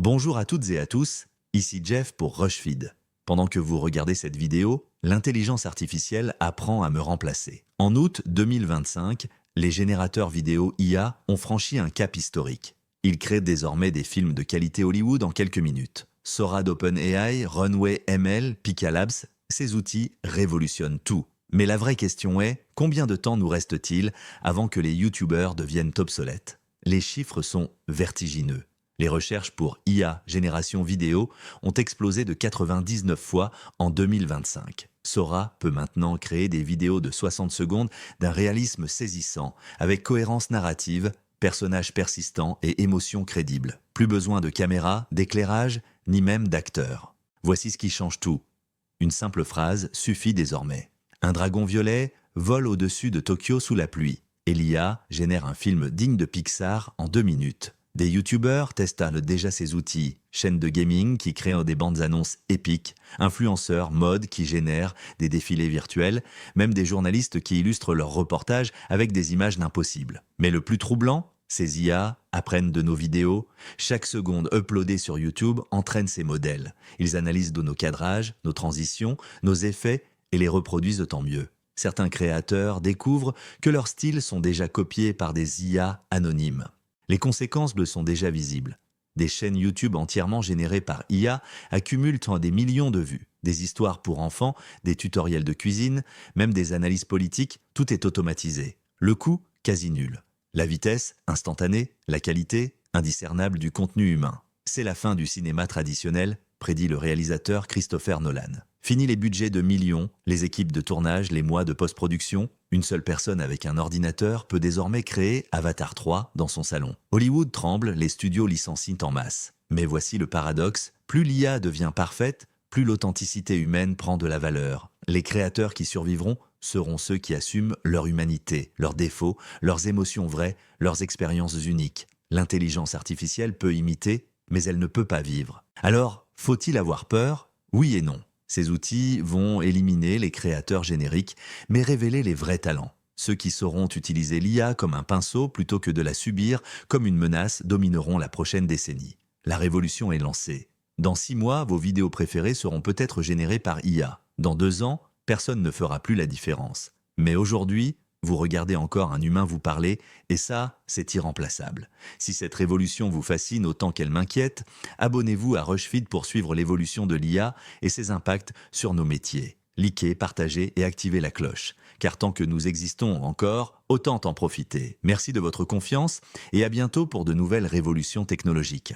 Bonjour à toutes et à tous, ici Jeff pour Rushfeed. Pendant que vous regardez cette vidéo, l'intelligence artificielle apprend à me remplacer. En août 2025, les générateurs vidéo IA ont franchi un cap historique. Ils créent désormais des films de qualité Hollywood en quelques minutes. Sora d'OpenAI, Runway ML, Pika Labs, ces outils révolutionnent tout. Mais la vraie question est, combien de temps nous reste-t-il avant que les YouTubers deviennent obsolètes? Les chiffres sont vertigineux. Les recherches pour IA génération vidéo ont explosé de 99 fois en 2025. Sora peut maintenant créer des vidéos de 60 secondes d'un réalisme saisissant, avec cohérence narrative, personnages persistants et émotions crédibles. Plus besoin de caméra, d'éclairage, ni même d'acteurs. Voici ce qui change tout. Une simple phrase suffit désormais. Un dragon violet vole au-dessus de Tokyo sous la pluie. Et l'IA génère un film digne de Pixar en 2 minutes. Des youtubeurs testent déjà ces outils, chaînes de gaming qui créent des bandes annonces épiques, influenceurs, mode qui génèrent des défilés virtuels, même des journalistes qui illustrent leurs reportages avec des images d'impossible. Mais le plus troublant, ces IA apprennent de nos vidéos. Chaque seconde uploadée sur YouTube entraîne ces modèles. Ils analysent de nos cadrages, nos transitions, nos effets et les reproduisent tant mieux. Certains créateurs découvrent que leurs styles sont déjà copiés par des IA anonymes. Les conséquences le sont déjà visibles. Des chaînes YouTube entièrement générées par IA accumulent des millions de vues. Des histoires pour enfants, des tutoriels de cuisine, même des analyses politiques, tout est automatisé. Le coût, quasi nul. La vitesse, instantanée. La qualité, indiscernable du contenu humain. C'est la fin du cinéma traditionnel, prédit le réalisateur Christopher Nolan. Fini les budgets de millions, les équipes de tournage, les mois de post-production. Une seule personne avec un ordinateur peut désormais créer Avatar 3 dans son salon. Hollywood tremble, les studios licencient en masse. Mais voici le paradoxe, plus l'IA devient parfaite, plus l'authenticité humaine prend de la valeur. Les créateurs qui survivront seront ceux qui assument leur humanité, leurs défauts, leurs émotions vraies, leurs expériences uniques. L'intelligence artificielle peut imiter, mais elle ne peut pas vivre. Alors, faut-il avoir peur? Oui et non. Ces outils vont éliminer les créateurs génériques, mais révéler les vrais talents. Ceux qui sauront utiliser l'IA comme un pinceau plutôt que de la subir comme une menace domineront la prochaine décennie. La révolution est lancée. Dans 6 mois, vos vidéos préférées seront peut-être générées par IA. Dans 2 ans, personne ne fera plus la différence. Mais aujourd'hui, vous regardez encore un humain vous parler, et ça, c'est irremplaçable. Si cette révolution vous fascine autant qu'elle m'inquiète, abonnez-vous à Rushfeed pour suivre l'évolution de l'IA et ses impacts sur nos métiers. Likez, partagez et activez la cloche. Car tant que nous existons encore, autant en profiter. Merci de votre confiance et à bientôt pour de nouvelles révolutions technologiques.